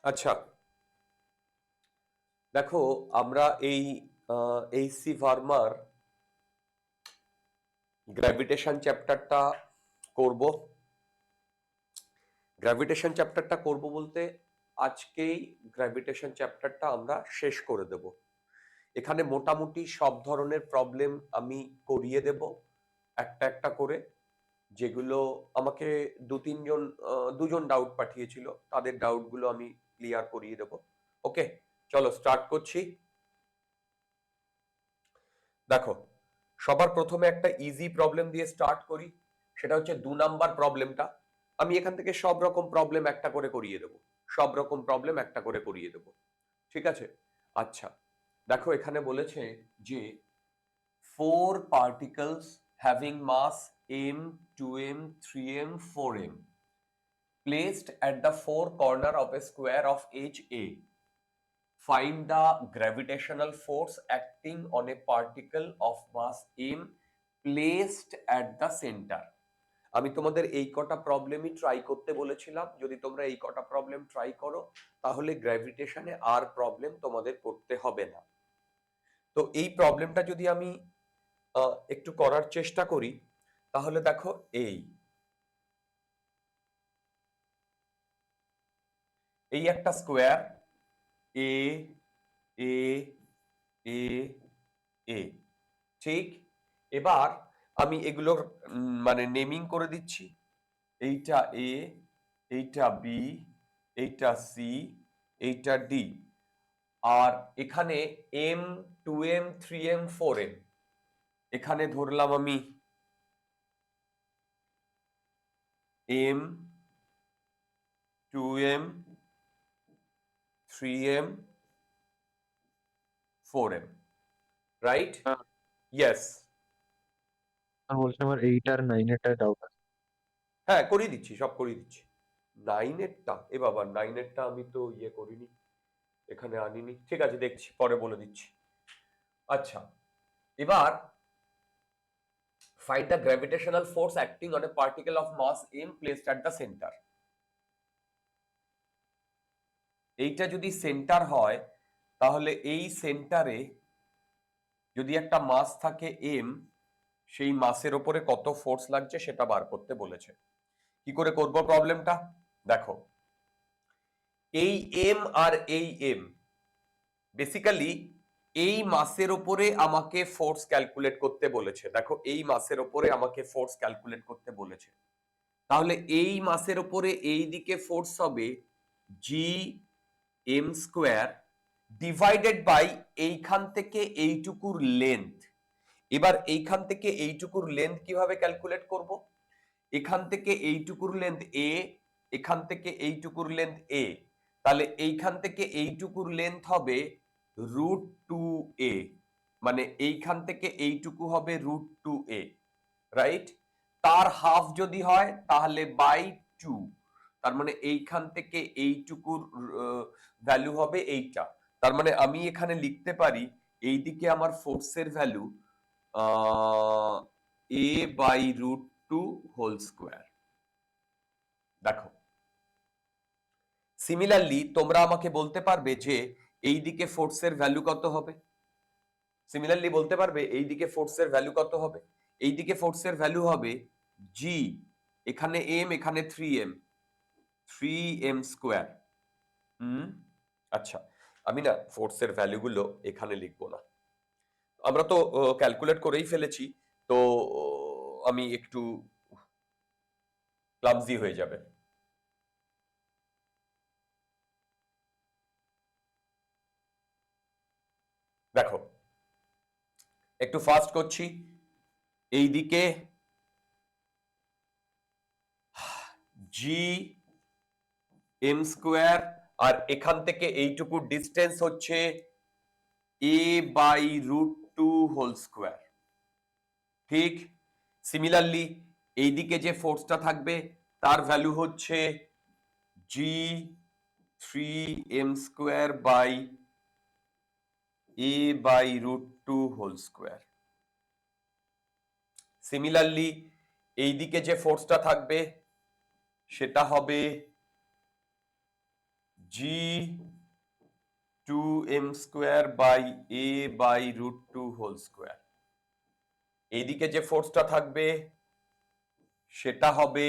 আচ্ছা, দেখো আমরা এই এইচসি ভার্মার গ্র্যাভিটেশন চ্যাপ্টারটা করব। গ্র্যাভিটেশন চ্যাপ্টারটা করব বলতে আজকেই গ্র্যাভিটেশন চ্যাপ্টারটা আমরা শেষ করে দেব। এখানে মোটামুটি সব ধরনের প্রবলেম আমি করিয়ে দেব একটা একটা করে, যেগুলো আমাকে দুজন ডাউট পাঠিয়েছিল, তাদের ডাউটগুলো আমি ক্লিয়ার করিয়ে দেব। ওকে, চলো স্টার্ট করছি। দেখো, সবার প্রথমে একটা ইজি প্রবলেম দিয়ে স্টার্ট করি। সেটা হচ্ছে 2 নাম্বার প্রবলেমটা। আমি এখান থেকে সব রকম প্রবলেম একটা করে করিয়ে দেব, সব রকম প্রবলেম একটা করে করিয়ে দেব, ঠিক আছে? আচ্ছা, দেখো এখানে বলেছে যে 4 particles having mass m, 2m, 3m, 4m placed at the 4 corner of a square of edge A. Find the gravitational force acting on a particle of mass m placed at the center. আমি তোমাদের এই কটা প্রবলেমই try করতে বলেছিলাম। যদি তোমরা এই কটা প্রবলেম ট্রাই করো তাহলে গ্র্যাভিটেশনে আর প্রবলেম তোমাদের করতে হবে না। তো এই প্রবলেমটা যদি আমি একটু করার চেষ্টা করি, তাহলে দেখো এই একটা স্কোয়ার এ এ এ এ, ঠিক? এবার আমি এগুলোর মানে নেমিং করে দিচ্ছি। এইটা এ, এইটা বি, এইটা সি, এইটা ডি, আর এখানে এম, 2m, 3m, 4m এখানে ধরলাম আমি M, 2m, 3m, 4m, right? Yes. আর বলছে আমার 8 আর 9 এরটা ডাউট আছে। হ্যাঁ, করিয়ে দিচ্ছি, সব করিয়ে দিচ্ছি। 9এরটা, এ বাবা 9এরটা আমি তো ইয়ে করিনি, এখানে আনিনি। ঠিক আছে, দেখছি, পরে বলে দিচ্ছি। আচ্ছা, এবার find the gravitational force acting on a particle of mass m placed at the center. এইটা যদি সেন্টার হয় তাহলে এই সেন্টারে যদি একটা মাস থাকে m, সেই মাসের ওপরে কত ফোর্স লাগছে সেটা বার করতে বলেছে। কি করে করব প্রবলেমটা? দেখো, এই m আর এই m বেসিক্যালি এই মাসের ওপরে আমাকে ফোর্স ক্যালকুলেট করতে বলেছে। দেখো, এই মাসের ওপরে আমাকে ফোর্স ক্যালকুলেট করতে বলেছে। তাহলে এই মাসের ওপরে এই দিকে ফোর্স হবে G M square divided by এইখান থেকে এইটুকুর লেন্থ। এবার এইখান থেকে এইটুকুর লেন্থ কিভাবে ক্যালকুলেট করব? এখান থেকে এইটুকুর লেন্থ এ, এখান থেকে এইটুকুর লেন্থ এ, তাহলে এইখান থেকে এইটুকুর লেন্থ হবে √2a, মানে এইখান থেকে এইটুকু হবে √2a, রাইট? তার হাফ যদি হয় তাহলে বাই 2, তার মানে এইখান থেকে এইটুকুর ভ্যালু হবে এইটা। তার মানে আমি এখানে লিখতে পারি এইদিকে আমার ফোর্সের value a by √2 whole square. দেখো, সিমিলারলি তোমরা আমাকে বলতে পারবে যে এইদিকে ফোর্সের ভ্যালু কত হবে? সিমিলারলি বলতে পারবে এইদিকে ফোর্সের ভ্যালু কত হবে? এইদিকে ফোর্সের ভ্যালু হবে জি, এখানে এম, এখানে 3m স্কোয়ার। আচ্ছা, আমি না ফোর্সের ভ্যালুগুলো এখানে লিখবো না, আমরা তো ক্যালকুলেট করেই ফেলেছি। তো আমি একটু ক্লামজি হয়ে যাবে। দেখো, একটু ফাস্ট করছি। এইদিকে জি এম স্কোয়ার, আর এখান থেকে এইটুকু ডিস্টেন্স হচ্ছে এ বাই √2 হোল স্কোয়ার, ঠিক? সিমিলারলি এইদিকে যে ফোর্সটা থাকবে তার ভ্যালু হচ্ছে G 3m square by a by √2 whole square. Similarly এইদিকে যে ফোর্সটা থাকবে সেটা হবে g2m square by a by √2 whole square. এইদিকে যে ফোর্সটা থাকবে সেটা হবে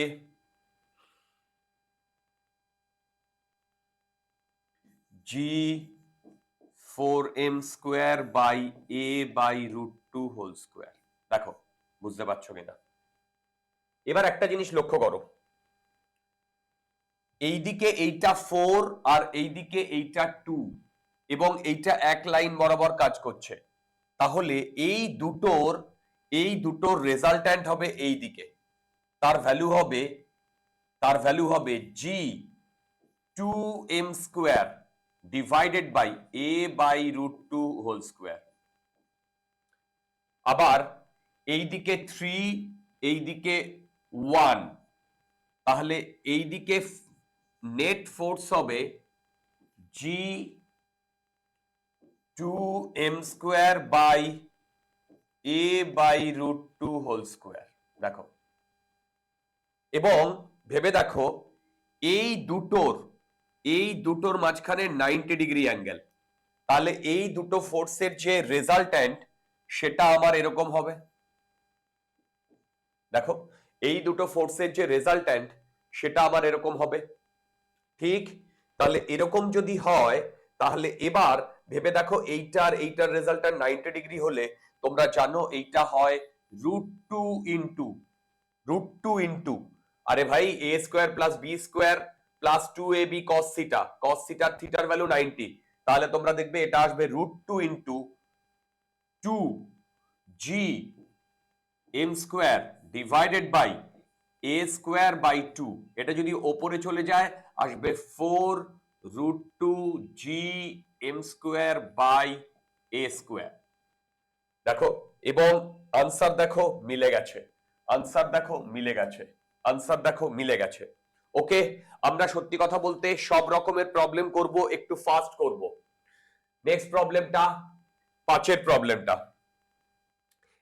g4m square by a by √2 whole square. দেখো বুঝতে পারছো কিনা? এবার একটা জিনিস লক্ষ্য করো, এইদিকে এইটা 4 আর এইদিকে এইটা 2 এবং এইটা এক লাইন বরাবর কাজ করছে, তাহলে এই দুটোর রেজাল্ট্যান্ট হবে এই দিকে, তার ভ্যালু হবে g2m square divided by a by √2 whole square. আবার এইদিকে 3 এইদিকে 1, তাহলে এইদিকে নেট ফোর্স হবে g2m square by a by √2 whole square. দেখো, এবং ভেবে দেখো এই দুটোর মাঝখানে 90 ডিগ্রি অ্যাঙ্গেল, তাহলে এই দুটো ফোর্সের যে রেজাল্ট্যান্ট সেটা আমার এরকম হবে। দেখো, এই দুটো ফোর্সের যে রেজাল্ট্যান্ট সেটা আমার এরকম হবে, ঠিক? তাহলে এরকম যদি হয়, তাহলে এবার ভেবে দেখো এইটার রেজাল্ট্যান্ট 90 ডিগ্রি হলে তোমরা জানো এইটা হয় √2 ইন্টু আরে ভাই a square plus b square plus 2ab cos থিটার ভ্যালু 90, তাহলে তোমরা দেখবে এটা আসবে √2 into 2gm square divided by a square by 2। এটা যদি ওপরে চলে যায় আসবে 4√2gm square by a square. দেখো, এবং আনসার দেখো মিলে গেছে। ওকে, আমরা সত্যি কথা বলতে সব রকমের প্রবলেম করব, একটু ফাস্ট করব। নেক্সট প্রবলেমটা 5 প্রবলেমটা,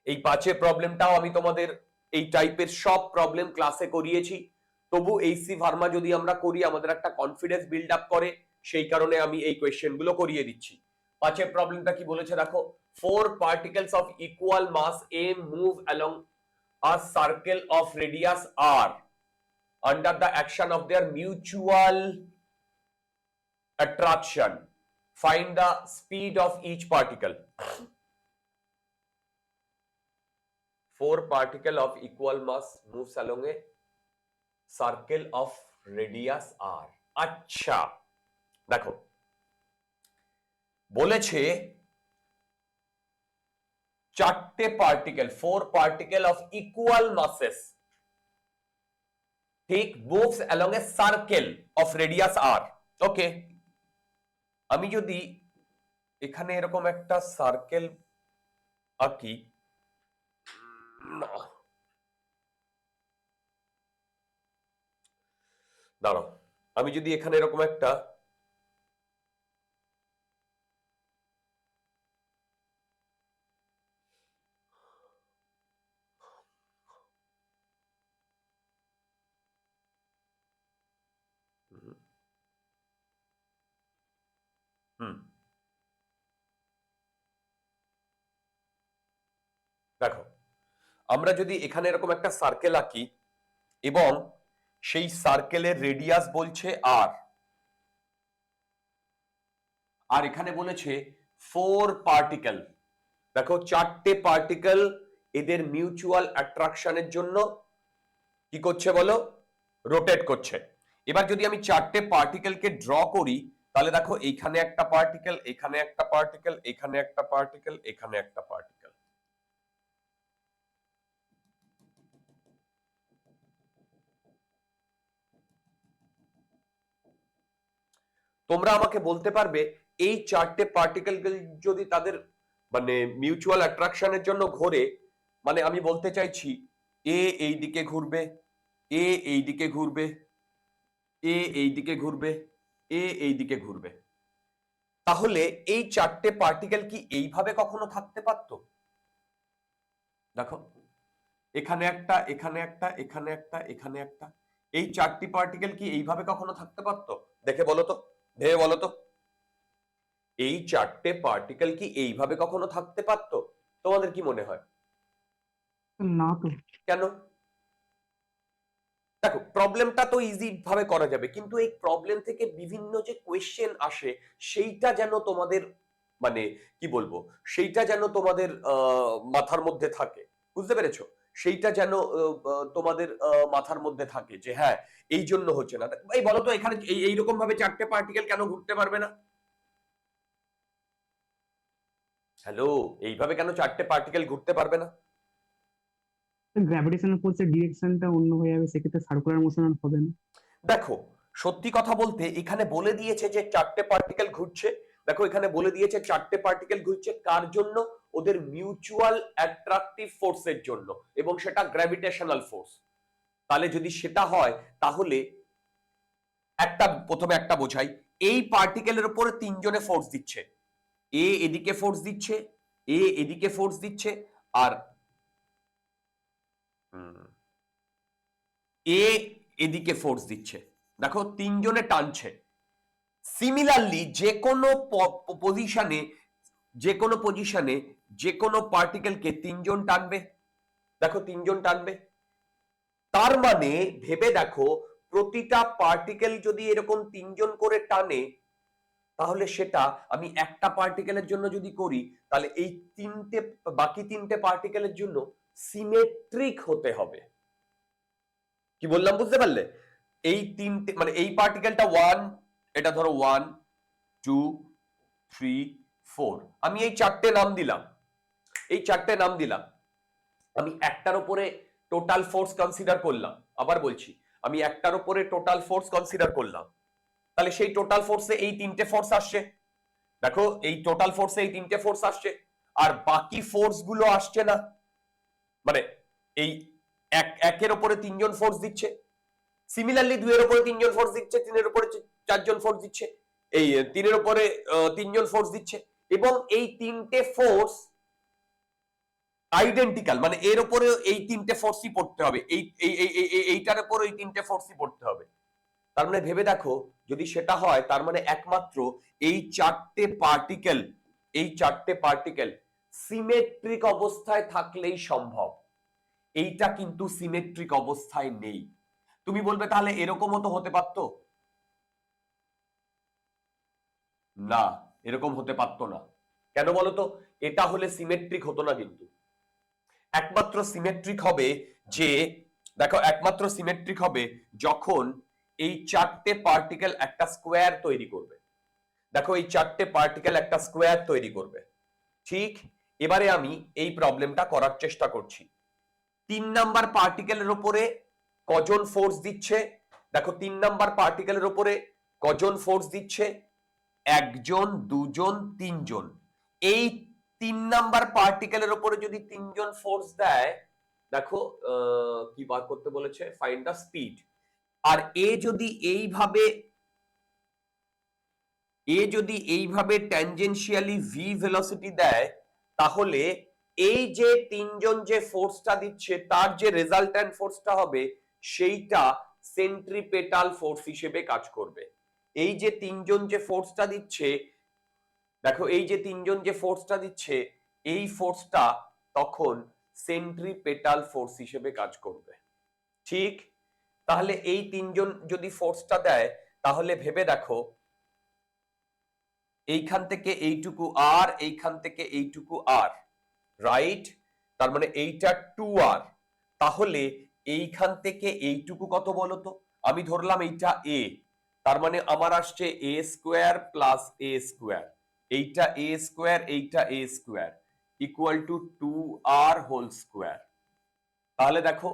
এই 5 প্রবলেমটাও আমি তোমাদের এই টাইপের সব প্রবলেম ক্লাসে করিয়েছি, তবু এইচসি ফার্মা যদি আমরা করি আমাদের একটা কনফিডেন্স বিল্ড আপ করে, সেই কারণে আমি এই কোয়েশ্চেন গুলো করিয়ে দিচ্ছি। 5 প্রবলেমটা কি বলেছে দেখো, 4 particles of equal mass m move along a circle of radius r under the action of their mutual attraction. Find the speed of each particle. 4 particles of equal mass moves along a circle of radius r. আচ্ছা, দেখো বলেছে 4টে particle, 4 particle of equal masses, ঠিক, moves along a circle of radius r। Okay, আমি যদি এখানে এরকম একটা সার্কেল আঁকি, দাঁড়াও, আমি যদি এখানে এরকম একটা দেখো, আমরা যদি এখানে এরকম একটা সার্কেল আঁকি এবং সেই সার্কেলের রেডিয়াস বলছে r, আর এখানে বলেছে 4 পার্টিকেল, দেখো 4টে পার্টিকেল এদের মিউচুয়াল অ্যাট্রাকশনের জন্য কি করছে বলো, রোটেট করছে। এবার যদি আমি 4টে পার্টিকেলকে ড্র করি, তাহলে দেখো এইখানে একটা পার্টিকেল, এখানে একটা পার্টিকেল, এখানে একটা পার্টিকেল, এখানে একটা পার্টিকেল। তোমরা আমাকে বলতে পারবে এই 4টে পার্টিকেল যদি তাদের মানে মিউচুয়াল অ্যাট্রাকশনের জন্য ঘোরে, মানে আমি বলতে চাইছি এ এই দিকে ঘুরবে, এ এই দিকে ঘুরবে, এ এই দিকে ঘুরবে, এ এই দিকে ঘুরবে, তাহলে এই 4টে পার্টিকেল কি এইভাবে কখনো থাকতে পারতো? দেখো, এখানে একটা, এখানে একটা, এখানে একটা, এখানে একটা, এই 4টি পার্টিকেল কি এইভাবে কখনো থাকতে পারতো? দেখে বলো তো। ভেবে বলো তো, এই চারটে পার্টিকেল কি এইভাবে কখনো থাকতে পারতো? তোমাদের কি মনে হয়? না তো। কেন? দেখো, প্রবলেমটা তো ইজি ভাবে করা যাবে, কিন্তু এই প্রবলেম থেকে বিভিন্ন যে কোয়েশ্চেন আসে সেইটা যেন তোমাদের মানে কি বলবো, সেইটা যেন তোমাদের মাথার মধ্যে থাকে, বুঝতে পেরেছো? সেইটা যেন তোমাদের মাথার মধ্যে থাকে যে হ্যাঁ, এই জন্য হচ্ছে না। এই বলো তো, এখানে এইরকম ভাবে চারটে পার্টিকেল কেন ঘুরতে পারবে না? হ্যালো, এইভাবে কেন চারটে পার্টিকেল ঘুরতে পারবে না? গ্র্যাভিটেশনাল ফোর্সের ডিরেকশনটা অন্য হয়ে যাবে, সেক্ষেত্রে সার্কুলার মোশন আর হবে না। দেখো, সত্যি কথা বলতে এখানে বলে দিয়েছে যে চারটে পার্টিকেল ঘুরছে। দেখো, এখানে বলে দিয়েছে চারটে পার্টিকেল ঘুরছে কার জন্য? ওদের মিউচুয়াল অ্যাট্রাকটিভ ফোর্সের জন্য, এবং সেটা গ্র্যাভিটেশনাল ফোর্স। তাহলে যদি সেটা হয়, তাহলে প্রথমে একটা বোঝাই, এই পার্টিকেলের উপরে তিনজনে ফোর্স দিচ্ছে। এ এদিকে ফোর্স দিচ্ছে, এ এদিকে ফোর্স দিচ্ছে, আর এ এদিকে ফোর্স দিচ্ছে। দেখো, তিনজনে টানছে। সিমিলারলি যে কোনো পজিশনে যে কোনো পার্টিকেলকে তিনজন টানবে। দেখো, তিনজন টানবে। তার মানে ভেবে দেখো, প্রতিটা পার্টিকেল যদি এরকম তিনজন করে টানে, তাহলে সেটা আমি একটা পার্টিকেলের জন্য যদি করি, তাহলে এই বাকি তিনটে পার্টিকেলের জন্য সিমেট্রিক হতে হবে। কি বললাম বুঝতে পারলে? এই তিনটে মানে এই পার্টিকেলটা 1, এটা ধরো 1 2 3 4, আমি এই চারটে নাম দিলাম। আমি একটার উপরে টোটাল ফোর্স কনসিডার করলাম। আবার বলছি, আমি একটার উপরে টোটাল ফোর্স কনসিডার করলাম। তাহলে সেই টোটাল ফোর্সে এই তিনটে ফোর্স আসছে। দেখো, এই টোটাল ফোর্সে এই তিনটে ফোর্স আসছে, আর বাকি ফোর্স গুলো আসছে না। মানে এই একের উপরে তিনজন ফোর্স দিচ্ছে, সিমিলারলি 2 এর উপরে তিনজন ফোর্স দিচ্ছে, 3 এর উপরে চারজন ফোর্স দিচ্ছে, এই 3 এর উপরে তিনজন ফোর্স দিচ্ছে, এবং এই তিনটে ফোর্স আইডেন্টিক্যাল। মানে এর উপরে এই তিনটে ফোর্সই পড়তে হবে, এইটার উপর এই তিনটে ফোর্সই পড়তে হবে। তার মানে ভেবে দেখো, যদি সেটা হয়, তার মানে একমাত্র এই চারটে পার্টিকেল সিমেট্রিক অবস্থায় থাকলেই সম্ভব। এইটা কিন্তু সিমেট্রিক অবস্থায় নেই। তুমি বলবে তাহলে এরকমও তো হতে পারতো। না, এরকম হতে পারতো না। কেন বলতো? এটা হলে সিমেট্রিক হতো না। কিন্তু একমাত্র সিমেট্রিক হবে যে, দেখো, একমাত্র সিমেট্রিক হবে যখন এই চারটে পার্টিকেল একটা স্কোয়ার তৈরি করবে। দেখো, এই চারটে পার্টিকেল একটা স্কোয়ার তৈরি করবে। ঠিক, এবারে আমি এই প্রবলেমটা করার চেষ্টা করছি। 3 নাম্বার পার্টিকেলের উপরে কজন ফোর্স দিচ্ছে? দেখো, 3 নাম্বার পার্টিকেলের উপরে কজন ফোর্স দিচ্ছে? একজন, দুজন, তিনজন। এই 3 নাম্বার পার্টিকেলের উপরে যদি তিনজন ফোর্স দেয়, দেখো কি বার করতে বলেছে, ফাইন্ড দ্য স্পিড। আর এ যদি এইভাবে ট্যানজেনশিয়ালি ভি ভেলোসিটি দেয়, তাহলে এই যে তিনজন যে ফোর্সটা দিচ্ছে, তার যে রেজাল্ট্যান্ট ফোর্সটা হবে, সেইটা সেন্ট্রিপেটাল ফোর্স হিসেবে কাজ করবে। এই যে তিনজন যে ফোর্সটা দিচ্ছে, দেখো, এই যে তিনজন যে ফোর্সটা দিচ্ছে, এই ফোর্সটা তখন সেন্ট্রিপেটাল ফোর্স হিসেবে কাজ করবে। ঠিক, তাহলে এই তিনজন যদি ফোর্সটা দেয়, তাহলে ভেবে দেখো, এইখান থেকে এইটুকু আর, এইখান থেকে এইটুকু আর, রাইট? তার মানে এইটা 2r। তাহলে এইখান থেকে এইটুকু কত বলতো? আমি ধরলাম এইটা a, তার মানে আমার আসছে a square plus a square, এইটা a স্কোয়ার, এইটা a square, equal to 2r whole square. তাহলে দেখো,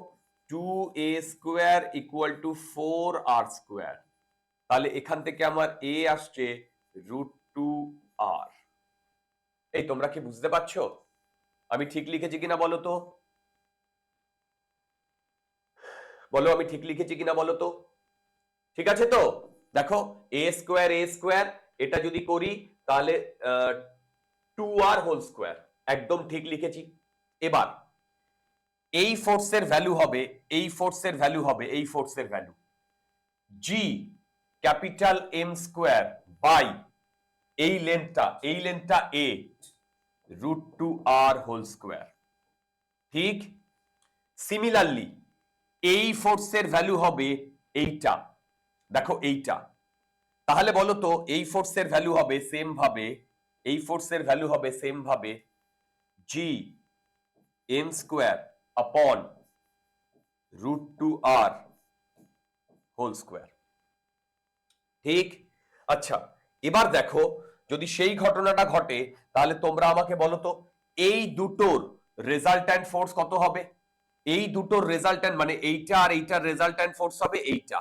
2a square equal two 4r square. তাহলে এখান থেকে আমার a আসছে √2r। এই, তোমরা কি বুঝতে পারছো আমি ঠিক লিখেছি কিনা? বলো তো, বলো আমি ঠিক লিখেছি কিনা বলো তো। ঠিক আছে তো? দেখো, a স্কোয়ার, এটা যদি করি, তাহলে 2r হোল স্কোয়ার, একদম ঠিক লিখেছি। এবার এই ফোর্সের ভ্যালু হবে, এই ফোর্সের value capital M square by এই লেন্থটা এ √2r হোল স্কোয়ার। ঠিক সিমিলারলি এই ফোর্সের ভ্যালু হবে এইটা, দেখো এইটা। তাহলে বলো তো এই ফোর্সের ভ্যালু হবে সেম ভাবে, এই ফোর্সের ভ্যালু হবে সেম ভাবে জি M square upon √2r whole square. ঠিক, আচ্ছা এবার দেখো যদি সেই ঘটনাটা ঘটে তাহলে তোমরা আমাকে বলো তো এই দুটোর রেজাল্ট্যান্ট ফোর্স কত হবে? এই দুটোর রেজাল্ট্যান্ট মানে এইটা আর এইটার রেজাল্ট্যান্ট ফোর্স হবে এইটা।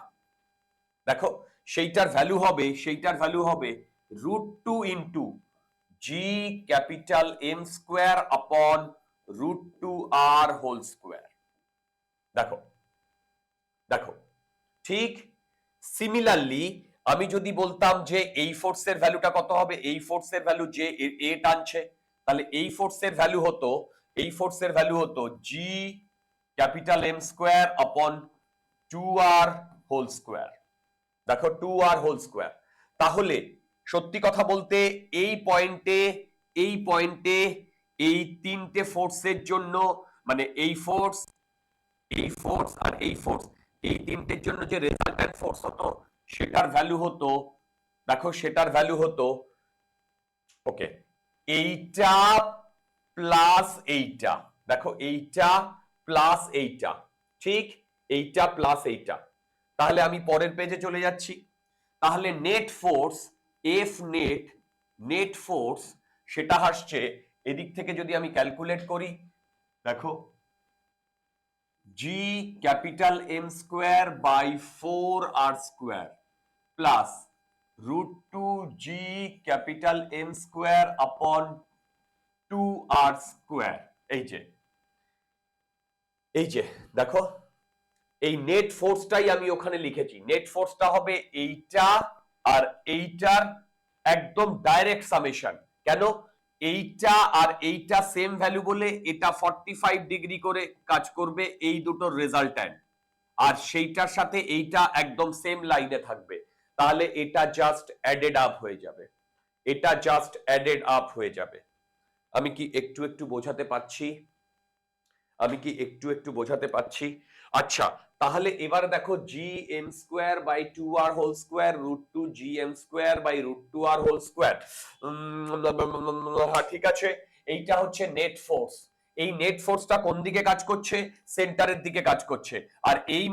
দেখো সেইটার ভ্যালু হবে √2 into G capital M square upon √2r whole square. দেখো দেখো ঠিক সিমিলারলি আমি যদি বলতাম যে এই ফোর্সের ভ্যালুটা কত হবে, এই ফোর্সের ভ্যালু যে এ টানছে, তাহলে এই ফোর্সের ভ্যালু হতো জি capital M square upon 2r whole square. দেখো 2r হোল স্কোয়ার। তাহলে সত্যি কথা বলতে এই পয়েন্টে এই তিনটে ফোর্সের জন্য মানে এই ফোর্স আর এই ফোর্স, এই তিনটের জন্য যে রেজাল্ট্যান্ট ফোর্স হতো সেটার ভ্যালু হতো ওকে এইটা প্লাস এইটা। দেখো এইটা প্লাস এইটা, ঠিক এইটা প্লাস এইটা। তাহলে আমি পরের পেজে চলে যাচ্ছি। তাহলে নেট ফোর্স সেটা আসছে এদিক থেকে যদি আমি ক্যালকুলেট করি, দেখো G capital M square by 4r square plus √2 G capital M square upon 2r square. এই যে দেখো এই নেট ফোর্সটাই আমি ওখানে লিখেছি। নেট ফোর্সটা হবে এইটা আর এইটার একদম ডাইরেক্ট সামেশন। কেন? এইটা আর এইটা সেম ভ্যালু বলে এটা 45 ডিগ্রি করে কাজ করবে এই দুটোর রেজাল্ট্যান্ট, আর সেইটার সাথে এইটা একদম সেম লাইনে থাকবে। তাহলে এটা জাস্ট অ্যাডেড আপ হয়ে যাবে। আমি কি একটু বোঝাতে পারছি? আচ্ছা তাহলে এবার দেখো G M square by 2r whole square √2 G M square by √2r whole square. ঠিক আছে, এইটা হচ্ছে নেট ফোর্স। এই নেট ফোর্সটা কোন দিকে কাজ করছে? সেন্টারের দিকে কাজ করছে। আর এই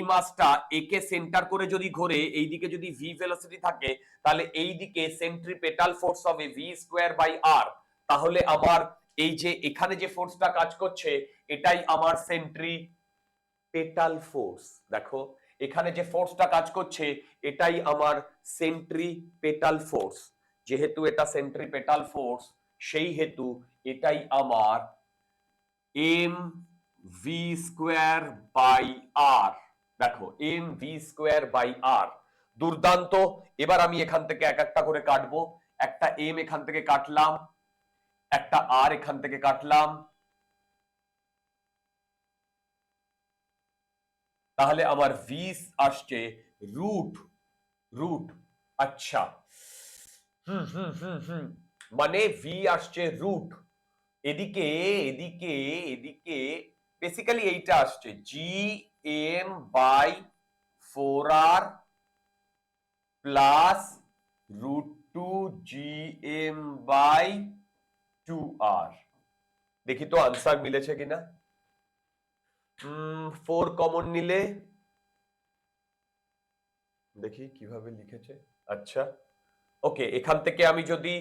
মাসটা একে সেন্টার করে যদি ঘোরে, এই দিকে যদি ভি ভেলোসিটি থাকে, তাহলে এই দিকে সেন্ট্রিপেটাল ফোর্স হবে ভি স্কোয়ার বাই আর। তাহলে আমার এই যে এখানে যে ফোর্সটা কাজ করছে এটাই আমার সেন্ট্রিপেটাল ফোর্স। দেখো এখানে যে ফোর্সটা কাজ করছে এটাই আমার সেন্ট্রিপেটাল ফোর্স। যেহেতু এটা সেন্ট্রিপেটাল ফোর্স সেই হেতু এটাই আমার এম ভি স্কোয়ার বাই আর। দেখো এম ভি স্কোয়ার বাই আর। দুর্দান্ত। এবার আমি এখান থেকে এক একটা করে কাটবো। একটা এম এখান থেকে কাটলাম, একটা আর এখান থেকে কাটলাম। তাহলে আমার ভি আসছে রুট। আচ্ছা মানে ভি আসছে রুট। এদিকে বেসিক্যালি এইটা আসছে G M by 4r plus √2 G M by 2r। দেখি তো আনসার মিলেছে কিনা। 4 কমন নিলে দেখি কিভাবে লিখেছে। আচ্ছা ওকে, এখান থেকে আমি যদি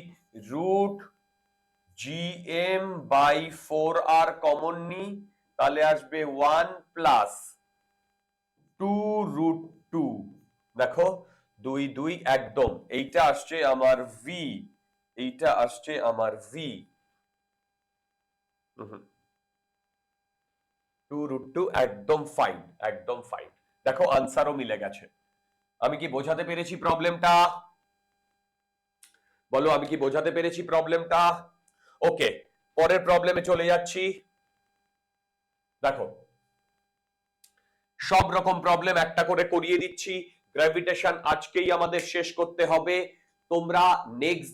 √gm বাই 4r কমন নিই তাহলে আসবে 1 প্লাস 2√2। দেখো 2 একদম। এইটা আসছে আমার ভি, 2√2 একদম ফাইন। দেখো আনসারও মিলে গেছে। আমি কি বোঝাতে পেরেছি প্রবলেমটা? বলো আমি কি বোঝাতে পেরেছি প্রবলেমটা? ওকে, পরের প্রবলেমে চলে যাচ্ছি। দেখো সব রকম প্রবলেম একটা করে করিয়ে দিচ্ছি, গ্র্যাভিটেশন আজকেই আমাদের শেষ করতে হবে। তোমরা নেক্সট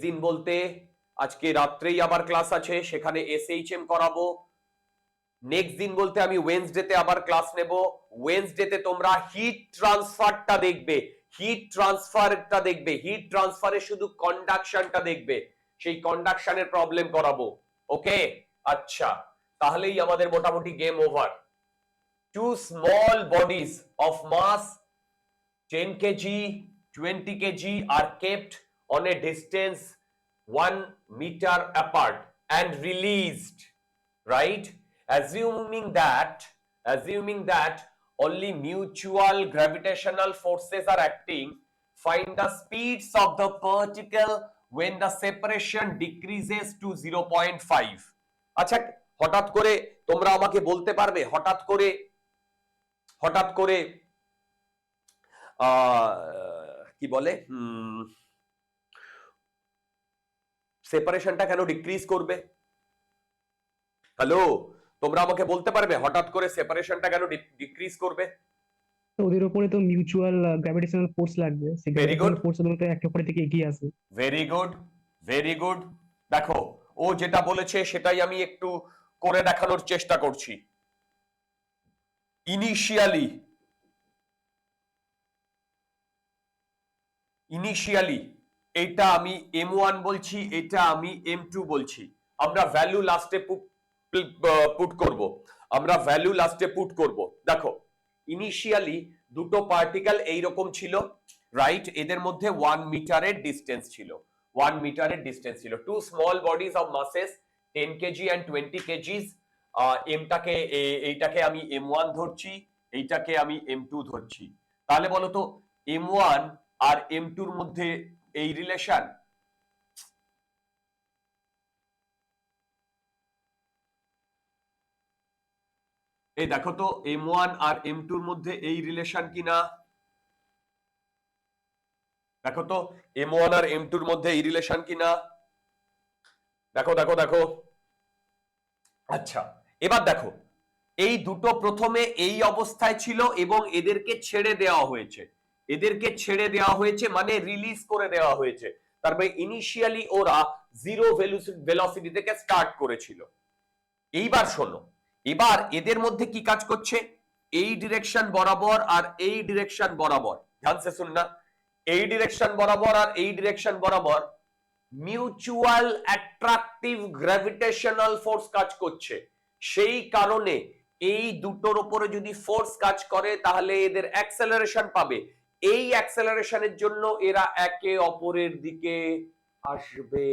দিন বলতে আজকে রাত্রেই আবার ক্লাস আছে, সেখানে এসএইচএম করাবো। নেক্সট দিন বলতে আমি ওয়েডনেসডেতে আবার ক্লাস নেব। ওয়েডনেসডেতে তোমরা হিট ট্রান্সফারটা দেখবে, হিট ট্রান্সফারে শুধু কন্ডাকশনটা দেখবে, সেই কন্ডাকশনের প্রবলেম করাবো। ওকে, আচ্ছা, তাহলেই আমাদের মোটামুটি game over. Two small bodies of mass 10 kg 20 kg are kept on a distance 1 meter apart and released, right? Assuming that only mutual gravitational forces are acting, find the speeds of the particle when the separation decreases to 0.5. আচ্ছা, হঠাৎ করে তোমরা আমাকে বলতে পারবে, হঠাৎ করে কি বলে সেপারেশনটা কেন ডিক্রিজ করবে? হ্যালো, তোমরা আমাকে বলতে পারবে হঠাৎ করে সেপারেশনটা কেন ডিক্রিজ করবে? তো ওদের উপরে তো মিউচুয়াল গ্র্যাভিটেশনাল ফোর্স লাগবে, সেই গ্র্যাভিটেশনাল ফোর্স তো একে অপরের দিকে এগিয়ে আসে। Very good. দেখো, ও যেটা বলেছে সেটাই আমি একটু করে দেখানোর চেষ্টা করছি। ইনিশিয়ালি এটা আমি m1 বলছি, এটা আমি m2 বলছি। আমরা ভ্যালু লাস্টে পুট করব। দেখো, ইনিশিয়ালি দুটো পার্টিকেল এইরকম ছিল, রাইট? এদের মধ্যে 1 মিটারের ডিস্টেন্স ছিল। Two small bodies of masses 10 kg and 20 kgs। এইটাকে আমি m1 ধরছি, এইটাকে আমি m2 ধরছি। তাহলে বলো তো m1 আর m2 এর মধ্যে এই রিলেশন, এই দেখো তো m1 আর m2 এর মধ্যে এই রিলেশন কিনা? দেখো তো m1 আর m2 এর মধ্যে এই রিলেশন কিনা? দেখো। আচ্ছা, এবার দেখো, এই দুটো প্রথমে এই অবস্থায় ছিল এবং এদেরকে ছেড়ে দেওয়া হয়েছে, মানে রিলিজ করে দেওয়া হয়েছে। তার মানে ইনিশিয়ালি ওরা 0 ভেলোসিটি থেকে স্টার্ট করেছিল। এইবার শোনো, এবার এদের মধ্যে কি কাজ করছে? এই ডিরেকশন বরাবর আর এই ডিরেকশন বরাবর, ধ্যান সে শুননা, এই ডিরেকশন বরাবর আর এই ডিরেকশন বরাবর মিউচুয়াল অ্যাট্রাকটিভ গ্র্যাভিটেশনাল ফোর্স কাজ করছে। সেই কারণে এই দুটোর উপরে যদি ফোর্স কাজ করে তাহলে এদের অ্যাক্সেলারেশন পাবে। এই অ্যাক্সেলারেশনের জন্য এরা একে অপরের দিকে আসবে।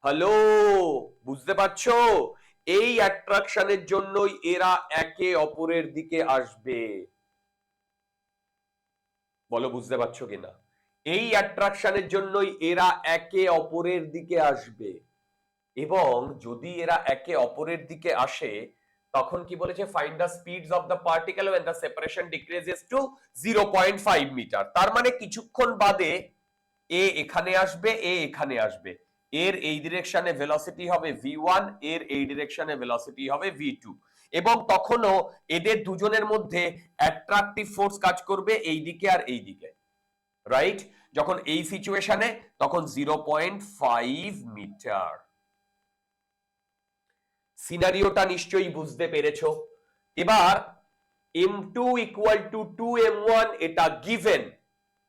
হ্যালো, বুঝতে পারছো? এই অ্যাট্রাকশনের জন্যই এরা একে অপরের দিকে আসবে। বলো বুঝতে পারছো কিনা? এই অ্যাট্রাকশনের জন্যই এরা একে অপরের দিকে আসবে। এবং যদি এরা একে অপরের দিকে আসে তখন কি বলেছে? Find the speeds of the particle when the separation decreases to 0.5 metre. তার মানে কিছুক্ষণ বাদে এ এখানে আসবে, এর এই ডিরেকশনে ভেলোসিটি হবে v1, এর এই ডিরেকশনে ভেলোসিটি হবে v2, এবং তখনও এদের দুজনের মধ্যে অ্যাট্রাকটিভ ফোর্স কাজ করবে এই দিকে আর এই দিকে, রাইট? যখন এই সিচুয়েশনে তখন 0.5 মিটার। সিনারিওটা নিশ্চয়ই বুঝতে পেরেছো। এবার m2 ইকুয়াল টু 2m1 এটা গিভেন।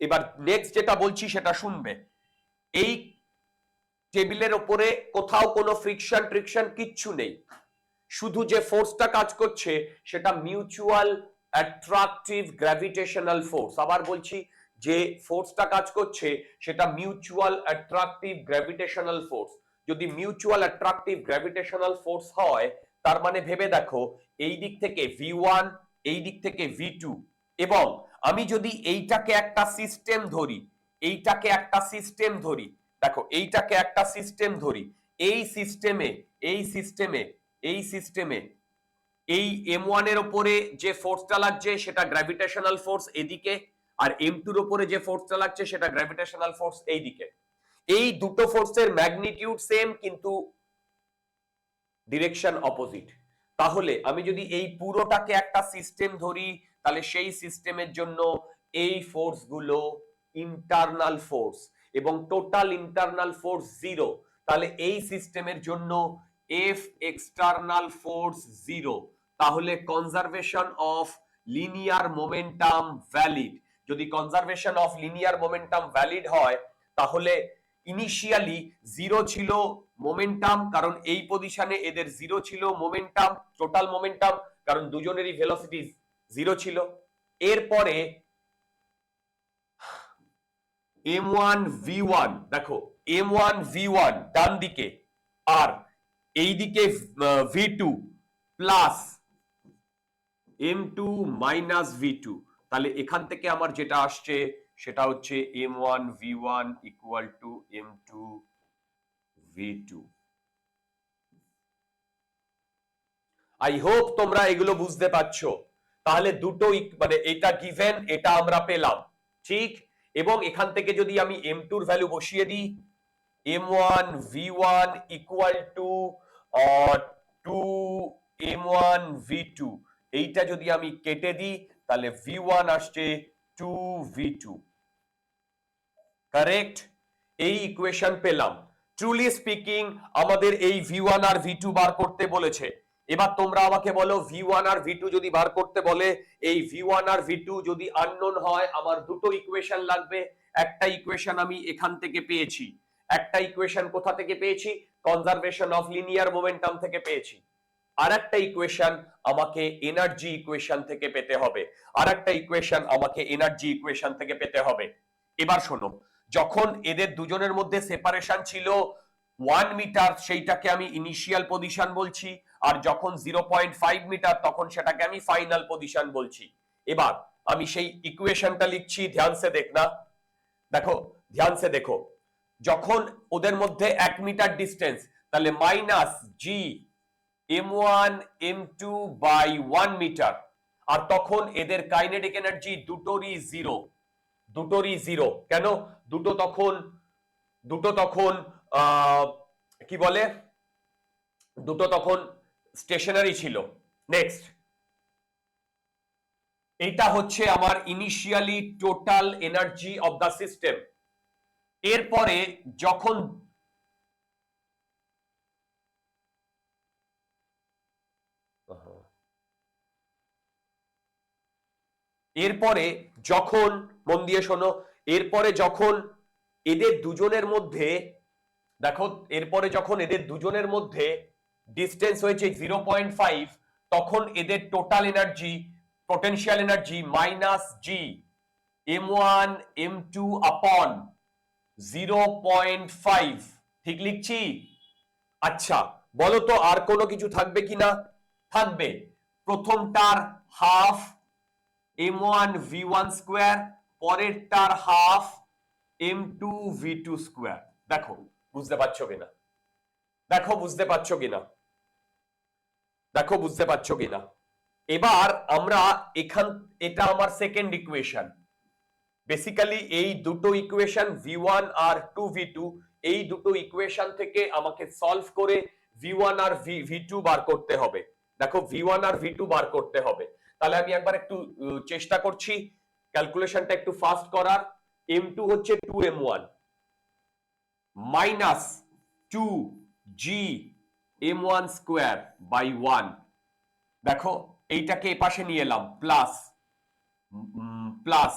এবার নেক্সট যেটা বলছি সেটা শুনবে। এই টেবিলের উপরে কোথাও কোনো ফ্রিকশন কিচ্ছু নেই, শুধু যে ফোর্সটা কাজ করছে সেটা মিউচুয়াল অ্যাট্রাকটিভ গ্র্যাভিটেশনাল ফোর্স। আবার বলছি, যে ফোর্সটা কাজ করছে সেটা মিউচুয়াল অ্যাট্রাকটিভ গ্র্যাভিটেশনাল ফোর্স। যদি মিউচুয়াল অ্যাট্রাকটিভ গ্র্যাভিটেশনাল ফোর্স হয় তার মানে ভেবে দেখো, এই দিক থেকে v1, এই দিক থেকে v2, এবং আমি যদি এইটাকে একটা সিস্টেম ধরি, দেখো এইটাকে একটা সিস্টেম ধরি, এই সিস্টেমে এই m1 এর উপরে যে ফোর্সটা লাগছে সেটা গ্র্যাভিটেশনাল ফোর্স এদিকে, আর m2 এর উপরে যে ফোর্সটা লাগছে সেটা গ্র্যাভিটেশনাল ফোর্স এইদিকে। এই দুটো ফোর্সের ম্যাগনিটিউড সেম কিন্তু ডিরেকশন অপোজিট। তাহলে আমি যদি এই পুরোটাকে একটা সিস্টেম ধরি তাহলে সেই সিস্টেমের জন্য এই ফোর্স গুলো ইন্টারনাল ফোর্স এবং টোটাল ইন্টারনাল ফোর্স 0, তাহলে এই সিস্টেমের জন্য এফ এক্সটার্নাল ফোর্স 0, তাহলে conservation of linear momentum valid. যদি conservation of linear momentum valid হয় তাহলে ইনিশিয়ালি 0 ছিল মোমেন্টাম, কারণ এই পজিশনে এদের 0 ছিল মোমেন্টাম, টোটাল মোমেন্টাম, কারণ দুজনেরই ভেলোসিটি 0 ছিল। এরপরে m1 v1, দেখো m1 v1 ডান দিকে আর এই দিকে v2 plus m2 minus v2, তাহলে এখান থেকে আমার যেটা আসছে সেটা হচ্ছে m1 v1 equal to m2 v2। I hope তোমরা এগুলো বুঝতে পারছো। তাহলে দুটো মানে এটা গিভেন, এটা আমরা পেলাম, ঠিক। এবং এখান থেকে যদি আমি m2 এর ভ্যালু বসিয়ে দিই, m1 v1 equal to 2 m1 v2, এইটা যদি আমি কেটে দিই তাহলে v1 আসছে 2 v2, কারেক্ট। এই ইকুয়েশন পেলাম। ট্রুলি স্পিকিং আমাদের এই v1 আর v2 বার করতে বলেছে। এবার তোমরা আমাকে বলো v1 আর v2 যদি বার করতে বলে, এই v1 আর v2 যদি আননোন হয় আমার দুটো ইকুয়েশন লাগবে। একটা ইকুয়েশন আমি এখান থেকে পেয়েছি, একটা ইকুয়েশন কোথা থেকে পেয়েছি, কনজারভেশন অফ লিনিয়ার মোমেন্টাম থেকে পেয়েছি। আর একটা ইকুয়েশন আমাকে এনার্জি ইকুয়েশন থেকে পেতে হবে, আর একটা ইকুয়েশন আমাকে এনার্জি ইকুয়েশন থেকে পেতে হবে। এবার শোনো, যখন এদের দুজনের মধ্যে সেপারেশন ছিল 1 মিটার সেইটাকে আমি ইনিশিয়াল পজিশন বলছি, আর যখন 0.5 মিটার তখন সেটাকে আমি ফাইনাল পজিশন বলছি। এবার আমি সেই ইকুয়েশনটা লিখছি, ধ্যান সে দেখনা, দেখো ধ্যান সে দেখো। যখন ওদের মধ্যে 1 মিটার ডিস্টেন্স, তাহলে minus G m1 m2 by 1 metre, আর তখন এদের কাইনেটিক এনার্জি দুটোরই জিরো, দুটোরই জিরো। কেন? দুটো তখন কি বলে, দুটো তখন স্টেশনারি ছিল। নেক্সট, এইটা হচ্ছে আমার initially total energy of the system. এরপরে যখন মন দিয়ে শোনো, এরপরে যখন এদের দুজনের মধ্যে, দেখো এরপরে যখন এদের দুজনের মধ্যে ডিস্টেন্স হয়েছে 0.5, তখন এদের total energy, potential energy minus G m1 m2 আপন 0.5, ঠিক লিখছি? আচ্ছা বলো তো আর কোনো কিছু থাকবে কিনা? থাকবে। প্রথমটার হাফ m1 v1 স্কয়ার, পরেরটার হাফ m2 v2 স্কয়ার। দেখো বুঝতে পারছো কিনা, দেখো বুঝতে পারছো কিনা, দেখো বুঝতে পারছো কিনা। এবার আমরা এটা আমার সেকেন্ড ইকুয়েশন। বেসিক্যালি এই দুটো ইকুয়েশন v1 আর 2v2, এই দুটো ইকুয়েশন থেকে আমাকে সলভ করে v1 আর v2 বার করতে হবে। দেখো v1 আর v2 বার করতে হবে। তাহলে আমি একবার একটু চেষ্টা করছি ক্যালকুলেশনটা একটু ফাস্ট করার। m2 হচ্ছে 2m1 minus 2g m1 square by 1। দেখো এইটাকে এপাশে নিয়ে এলাম, plus plus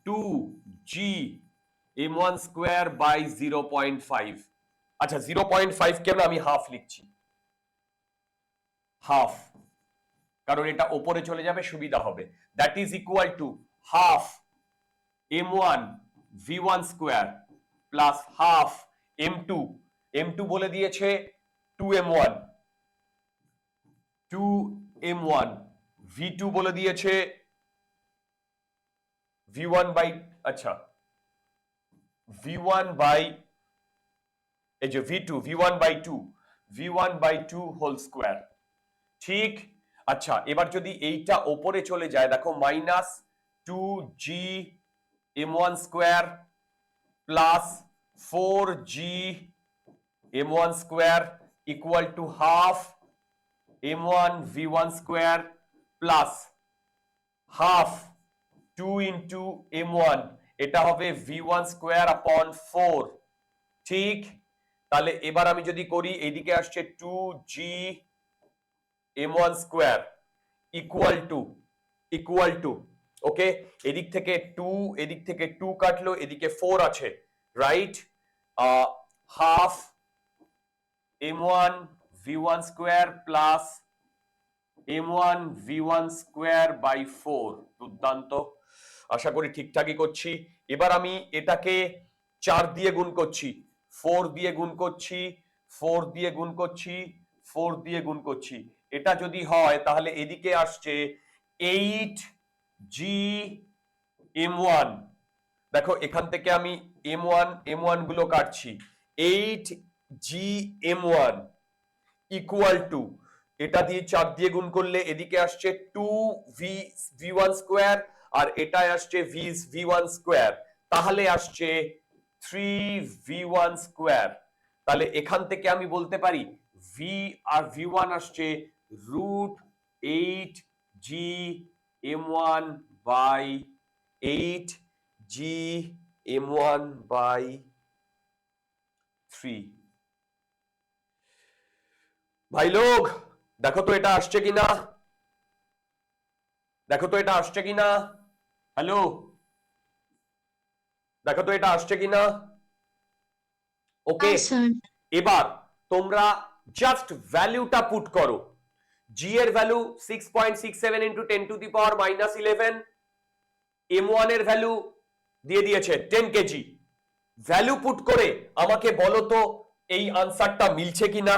2g m1 square by 0.5। আচ্ছা 0.5 কেন আমি হাফ লিখছি, হাফ, কারণ এটা উপরে চলে যাবে সুবিধা হবে। That is equal to half m1 v1 square plus half m2 বলে দিয়েছে 2m1 v2 বলে দিয়েছে v1 বাই, আচ্ছা v1 বাই, এই যে v1 বাই 2 হোল স্কয়ার, ঠিক। আচ্ছা এবার যদি এইটা উপরে চলে যায়, দেখো minus 2g m1 square plus 4g m1 square equal to half m1 v1 square plus half 2 into m1, এটা হবে v1 স্কোয়ার আপন 4। ঠিক, তাহলে এবার আমি যদি করি, এইদিকে আসছে 2g m1 square equal two ওকে, এদিক থেকে 2, এদিক থেকে 2 কাটলো, এদিকে 4 আছে, right? Half m1 v1 square plus m1 v1 square by 4। দুর্দান্ত, আশা করি ঠিকঠাকই করছি। এবার আমি এটাকে 4 দিয়ে গুণ করছি, 4 দিয়ে গুণ করছি, 4 দিয়ে গুণ করছি, 4 দিয়ে গুণ করছি। এটা যদি হয় তাহলে এদিকে আসছে 8g m1। দেখো এখান থেকে আমি m1 গুলো কাটছি, 8g m1 ইকুয়াল টু, এটা দিয়ে 4 দিয়ে গুণ করলে এদিকে আসছে 2v1 স্কোয়ার, আর এটায় আসছে v1 স্কোয়ার, তাহলে আসছে 3v1 স্কোয়ার। তাহলে এখান থেকে আমি বলতে পারি v আর v1 আসছে √8g m1 by 8g m1 by 3। ভাই লোক, দেখো তো এটা আসছে কিনা, দেখো তো এটা আসছে কিনা, হ্যালো, দেখো তো এটা আসছে কিনা। ওকে, এবার তোমরা জাস্ট ভ্যালুটা পুট করো। জি এর value 6.67 into 10 to the power -11, m1 এর ভ্যালু দিয়ে দিয়েছে 10 কেজি। ভ্যালু পুট করে আমাকে বলো তো এই আনসারটা মিলছে কিনা,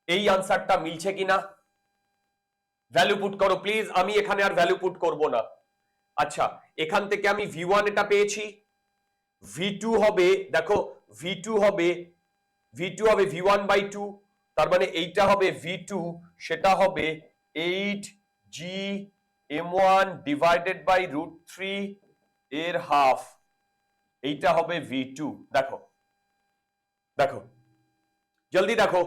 এই আনসারটা মিলছে কিনা। ভ্যালু পুট করো প্লিজ, আমি এখানে আর ভ্যালু পুট করব না। আচ্ছা, এখান থেকে আমি v1 এটা পেয়েছি, v2 হবে, দেখো v2 হবে v1 বাই 2, তার মানে এইটা হবে v2, সেটা হবে 8g m1 ডিভাইডেড বাই √3 এর হাফ, এইটা হবে v2। দেখো দেখো, জলদি দেখো,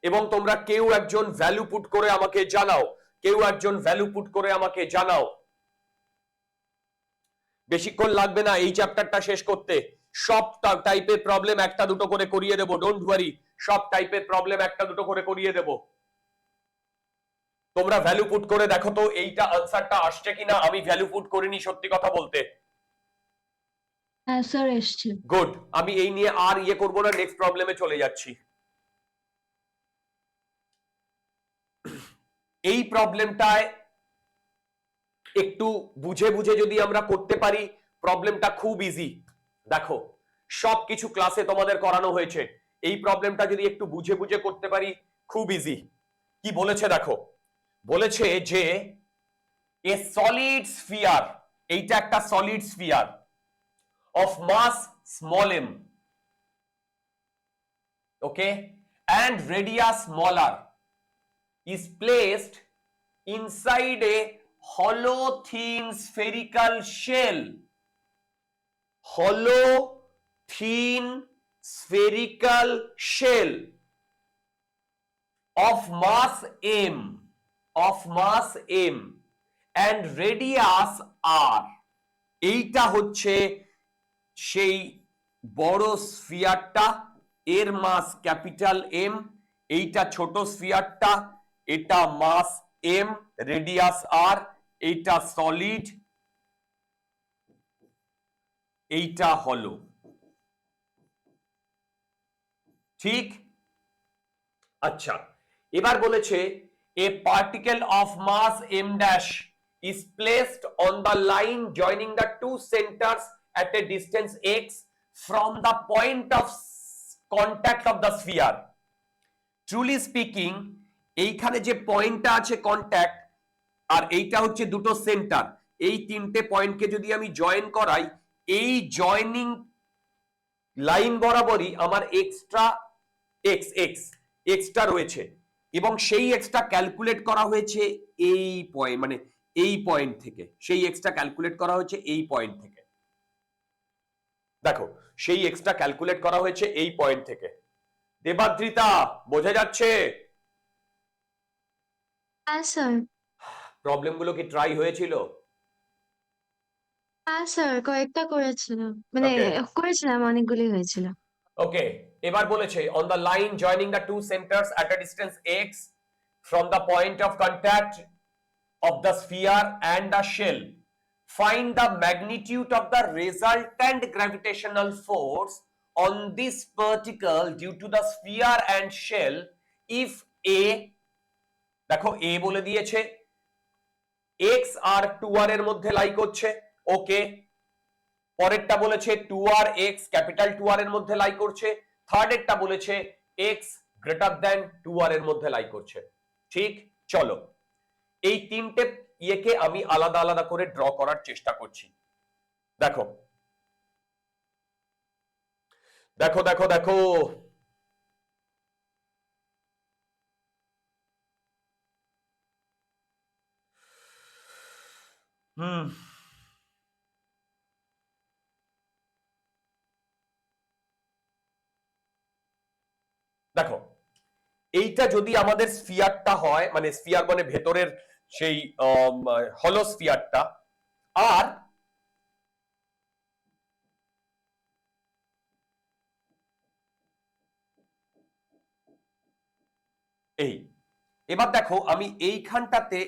এবং তোমরা কেউ একজন ভ্যালু পুট করে আমাকে জানাও, কেউ একজন ভ্যালু পুট করে আমাকে জানাও। বেশিক্ষণ লাগবে না এই চ্যাপ্টারটা শেষ করতে, সব টাইপের প্রবলেম একটা দুটো করে করিয়ে দেবো, ডোন্ট ওয়ারি, সব টাইপের প্রবলেম একটা দুটো করে করিয়ে দেবো। তোমরা ভ্যালু পুট করে দেখো তো এইটা আনসারটা আসছে কিনা। আমি ভ্যালু পুট করিনি সত্যি কথা বলতে। হ্যাঁ স্যার এসছে। গুড, আমি এই নিয়ে আর ইয়ে করব না, নেক্সট প্রবলেমে চলে যাচ্ছি। এই প্রবলেমটায় একটু বুঝে বুঝে যদি আমরা করতে পারি, প্রবলেমটা খুব ইজি। দেখো সবকিছু ক্লাসে তোমাদের করানো হয়েছে, এই প্রবলেমটা যদি একটু বুঝে বুঝে করতে পারি খুব ইজি। কি বলেছে দেখো, বলেছে যে এ সলিড স্ফিয়ার, এইটা একটা solid sphere of mass small m, okay, and radius smaller is placed inside a hollow thin spherical shell, hollow thin spherical shell of mass m and radius r। এইটা হচ্ছে সেই বড় স্ফিয়ারটা, এর মাস ক্যাপিটাল এম, এইটা ছোট স্ফিয়ারটা, এটা মাস এম, রেডিয়াস আর, এইটা solid, এইটা হলো, ঠিক? আচ্ছা, এবার বলেছে a particle of mass M dash is placed on the line joining the two centers at a distance x from the point of contact of the sphere. Truly speaking, এইখানে যে পয়েন্টটা আছে কন্ট্যাক্ট, আর এইটা হচ্ছে দুটো সেন্টার, এই তিনটে পয়েন্টকে যদি আমি জয়েন করাই, এই জয়েনিং লাইন বরাবরই আমার এক্সট্রা এক্সট্রা রয়েছে, এবং সেই এক্সট্রা ক্যালকুলেট করা হয়েছে এই পয়েন্ট, মানে এই পয়েন্ট থেকে, সেই এক্সট্রা ক্যালকুলেট করা হয়েছে এই পয়েন্ট থেকে। দেখো সেই এক্সট্রা ক্যালকুলেট করা হয়েছে এই পয়েন্ট থেকে। দেবাদ্রিতা বোঝা যাচ্ছে? হ্যাঁ স্যার। প্রবলেমগুলো কি ট্রাই হয়েছিল? হ্যাঁ স্যার, কয়েকটা করেছিলাম, মানে ওকে করেছিলাম, অনেকগুলি হয়েছিল। ওকে, এবার বলেছে on the line joining the two centres at a distance x from the point of contact of the sphere and the shell, find the magnitude of the resultant gravitational force on this particle due to the sphere and shell if a, দেখো a বলে দিয়েছে x আর 2r এর মধ্যে লাই করছে, ওকে। পরেরটা বলেছে 2r x capital 2r এর মধ্যে লাই করছে, থার্ড এরটা বলেছে x গ্রেটার দ্যান 2r এর মধ্যে লাই করছে। ঠিক, চলো এই তিনটে ইয়েকে আমি আলাদা আলাদা করে ড্র করার চেষ্টা করছি। দেখো দেখো দেখো দেখো দেখো এইটা যদি আমাদের স্ফিয়ারটা হয়, মানে স্ফিয়ার মানে ভেতরের সেই হলো স্ফিয়ারটা, আর এই, এবার দেখো আমি এইখানটাতে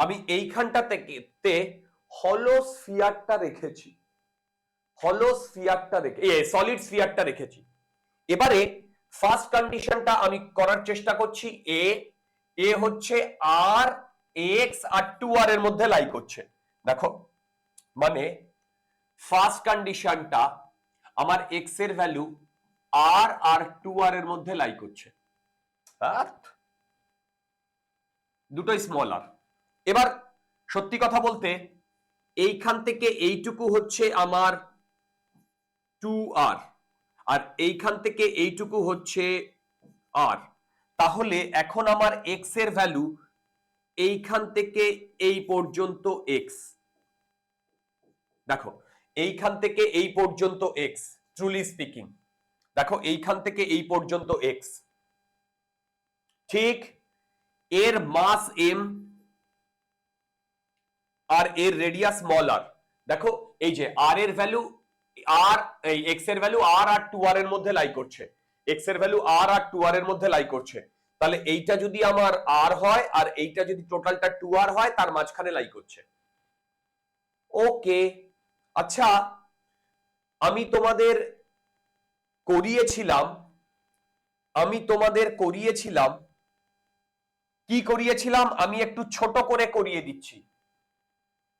আমি এইখানটাতে হলো স্ফিয়ারটা রেখেছি, হলো স্ফিয়ারটা রেখে সলিড স্ফিয়ারটা রেখেছি। এবারে ফার্স্ট কন্ডিশনটা আমি করার চেষ্টা করছি, এ হচ্ছে আর এক্স আর 2r এর মধ্যে লাই করছে। দেখো মানে ফার্স্ট কন্ডিশনটা আমার এক্স এর ভ্যালু আর 2r এর মধ্যে লাই করছে, দুটোই স্মল আর। এবার সত্যি কথা বলতে এইখান থেকে এইটুকু হচ্ছে আমার 2r, আর এইখান থেকে এইটুকু হচ্ছে r, তাহলে এখন আমার x এর ভ্যালু এইখান থেকে এই পর্যন্ত x, দেখো এইখান থেকে এই পর্যন্ত x, ট্রুলি স্পিকিং দেখো এইখান থেকে এই পর্যন্ত x, ঠিক। এর মাস m আর এর রেডিয়াস স্মল r। দেখো এই যে r এর ভ্যালু আর এই x এর ভ্যালু r আর 2r এর মধ্যে লাই করছে, x এর ভ্যালু r আর 2r এর মধ্যে লাই করছে, তাহলে এইটা যদি আমার r হয় আর এইটা যদি টোটালটা 2r হয় তার মাঝখানে লাই করছে। ওকে, আচ্ছা আমি তোমাদের করিয়েছিলাম কি করিয়েছিলাম, আমি একটু ছোট করে করিয়ে দিচ্ছি।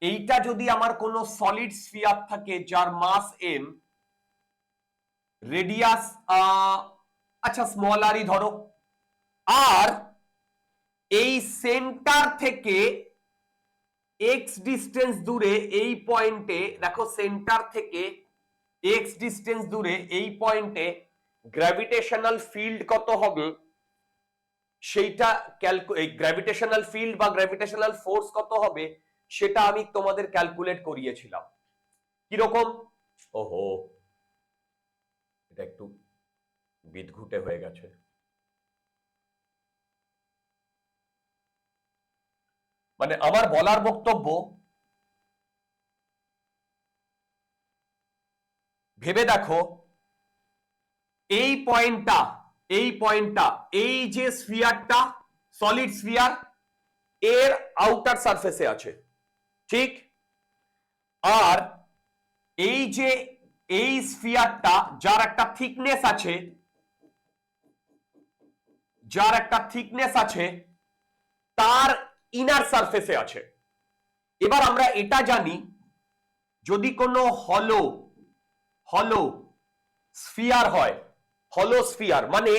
এইটা যদি আমার কোনো সলিড স্ফিয়ার থাকে যার মাস m, রেডিয়াস আচ্ছা স্মল আরই ধরো, আর এই সেন্টার থেকে x ডিস্টেন্স দূরে এই পয়েন্টে, দেখো সেন্টার থেকে x ডিস্টেন্স দূরে এই পয়েন্টে গ্র্যাভিটেশনাল ফিল্ড কত হবে সেইটা গ্র্যাভিটেশনাল ফিল্ড বা গ্র্যাভিটেশনাল ফোর্স কত হবে সেটা আমি তোমাদের ক্যালকুলেট করিয়েছিলাম। কিরকম, ওহো এটা একটু বিদঘুটে হয়ে গেছে, মানে আমার বলার বক্তব্য ভেবে দেখো এই পয়েন্টটা এই যে স্ফিয়ারটা সলিড স্ফিয়ার এর আউটার সারফেসে আছে, ঠিক। আর এই যে এই স্ফিয়ারটা যার একটা থিকনেস আছে তার ইনার সারফেসে আছে। এবার আমরা এটা জানি যদি কোনো হলো স্ফিয়ার হয়, হলো স্ফিয়ার মানে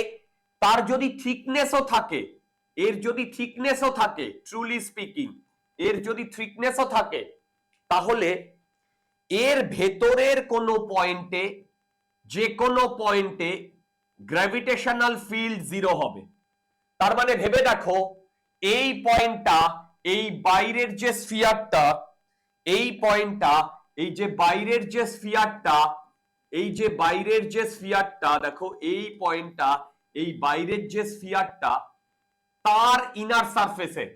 তার যদি থিকনেসও থাকে, এর যদি থিকনেসও থাকে, ট্রুলি স্পিকিং এর যদি থিকনেসও থাকে, তাহলে এর ভেতরের কোনো পয়েন্টে, যে কোনো পয়েন্টে গ্র্যাভিটেশনাল ফিল্ড জিরো হবে। তার মানে ভেবে দেখো এই পয়েন্টটা, এই বাইরের যে স্ফিয়ারটা, এই পয়েন্টটা এই যে বাইরের যে স্ফিয়ারটা, এই যে বাইরের যে স্ফিয়ারটা, দেখো এই পয়েন্টটা, এই বাইরের যে স্ফিয়ারটা তার ইনার সারফেসে,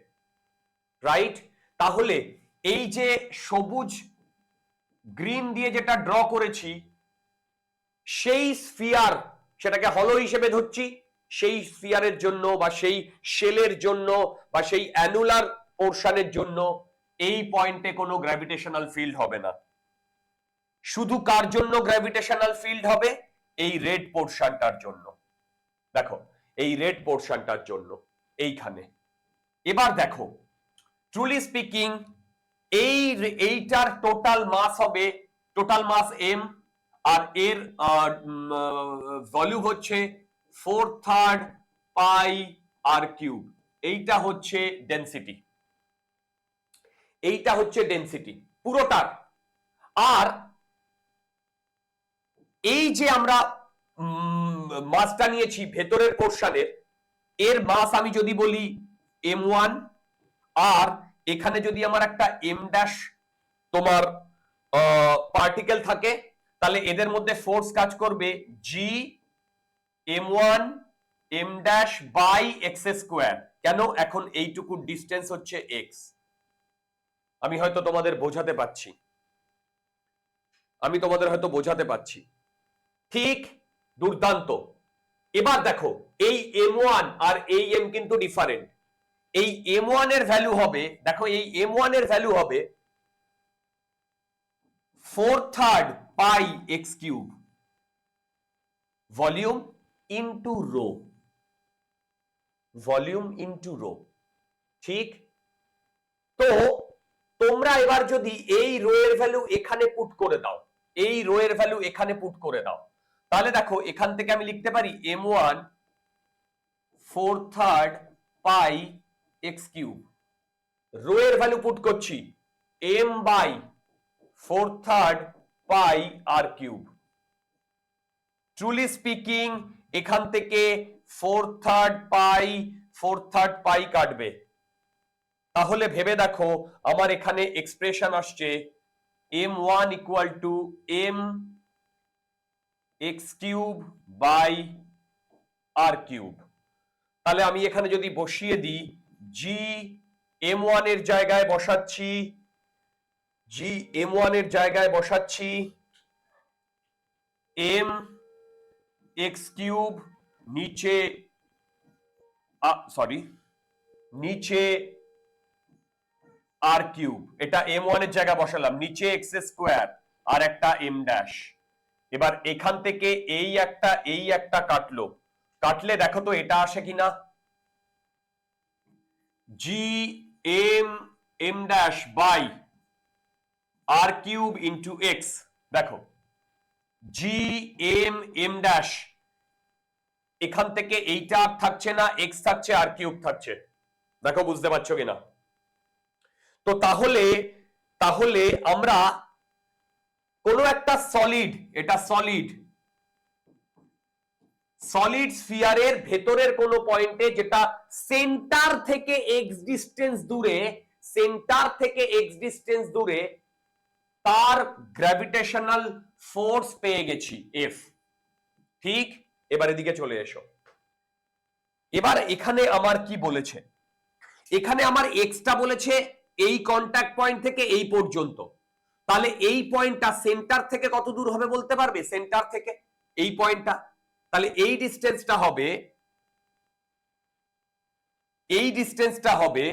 রাইট? তাহলে এই যে সবুজ গ্রিন দিয়ে যেটা ড্র করেছি, সেই স্ফিয়ার, সেটাকে হলো হিসেবে ধরছি, সেই স্ফিয়ারের জন্য বা সেই শেলের জন্য বা সেই অ্যানুলার পোর্শনের জন্য এই পয়েন্টে কোনো গ্র্যাভিটেশনাল ফিল্ড হবে না। শুধু কার জন্য গ্র্যাভিটেশনাল ফিল্ড হবে? এই রেড পোর্শনটার জন্য। দেখো এই রেড পোর্শনটার জন্য এইখানে। এবার দেখো, ট্রুলি স্পিকিং এইটার টোটাল মাস হবে, টোটাল মাস m, আর এর ভলিউম হচ্ছে 4/3 পাই আর কিউব। এইটা হচ্ছে ডেনসিটি, এইটা হচ্ছে ডেনসিটি পুরোটার। আর এই যে আমরা মাসটা নিয়েছি ভেতরের পোর্শনের, এর মাস আমি যদি বলি m1, আর এখানে যদি আমার একটা m ড্যাশ তোমার পার্টিকেল থাকে, তাহলে এদের মধ্যে ফোর্স কাজ করবে g m1 m dash by X square. কেন? এখন এইটুকু ডিস্টেন্স হচ্ছে x। আমি হয়তো তোমাদের বোঝাতে পারছি, আমি তোমাদের হয়তো বোঝাতে পারছি। ঠিক, দুর্দান্ত। এবার দেখো এই m1 আর এই m কিন্তু ডিফারেন্ট। এই m1 এর ভ্যালু হবে, দেখো এই m1 এর ভ্যালু হবে 4/3 pi X cube volume into rho, volume into rho. ঠিক, তো তোমরা এবার যদি এই রো এর ভ্যালু এখানে পুট করে দাও, এই রো এর ভ্যালু এখানে পুট করে দাও, তাহলে দেখো এখান থেকে আমি লিখতে পারি m1 4/3 pi X cube. Rho এর ভ্যালু পুট করছি m by 4/3 pi R cube. Truly speaking এখান থেকে 4/3 পাই কাটবে, তাহলে ভেবে দেখো আমার এখানে এক্সপ্রেশন আসছে m1 equal to m X cube by R cube. তাহলে আমি এখানে যদি বসিয়ে দিই, g m1 এর জায়গায় বসাচ্ছি, g m1 এর জায়গায় বসাচ্ছি m এক্স কিউব, নিচে নিচে আর কিউব, এটা m1 এর জায়গায় বসালাম, নিচে এক্স স্কোয়ার আর একটা m ড্যাশ। এবার এখান থেকে এই একটা কাটলো, কাটলে দেখো তো এটা আসে কিনা, g m dash by R cube into X. দেখো g m ড্যাশ, এখান থেকে এইটা আর থাকছে না, এক্স থাকছে আর কিউব থাকছে। দেখো বুঝতে পারছো কিনা? তো তাহলে আমরা কোনো একটা সলিড, এটা সলিড স্ফিয়ারের ভেতরের কোনো পয়েন্টে, যেটা সেন্টার থেকে এক্স ডিস্টেন্স দূরে, সেন্টার থেকে এক্স ডিস্টেন্স দূরে, তার গ্র্যাভিটেশনাল ফোর্স পেয়ে গেছি এফ। ঠিক, এবার এদিকে চলে এসো। এবার এখানে আমার কি বলেছে, এখানে আমার এক্সটা বলেছে এই কন্টাক্ট পয়েন্ট থেকে এই পর্যন্ত। তাহলে এই পয়েন্টটা সেন্টার থেকে কত দূর হবে বলতে পারবে? সেন্টার থেকে এই পয়েন্টটা, তাহলে এই ডিস্টেন্সটা হবে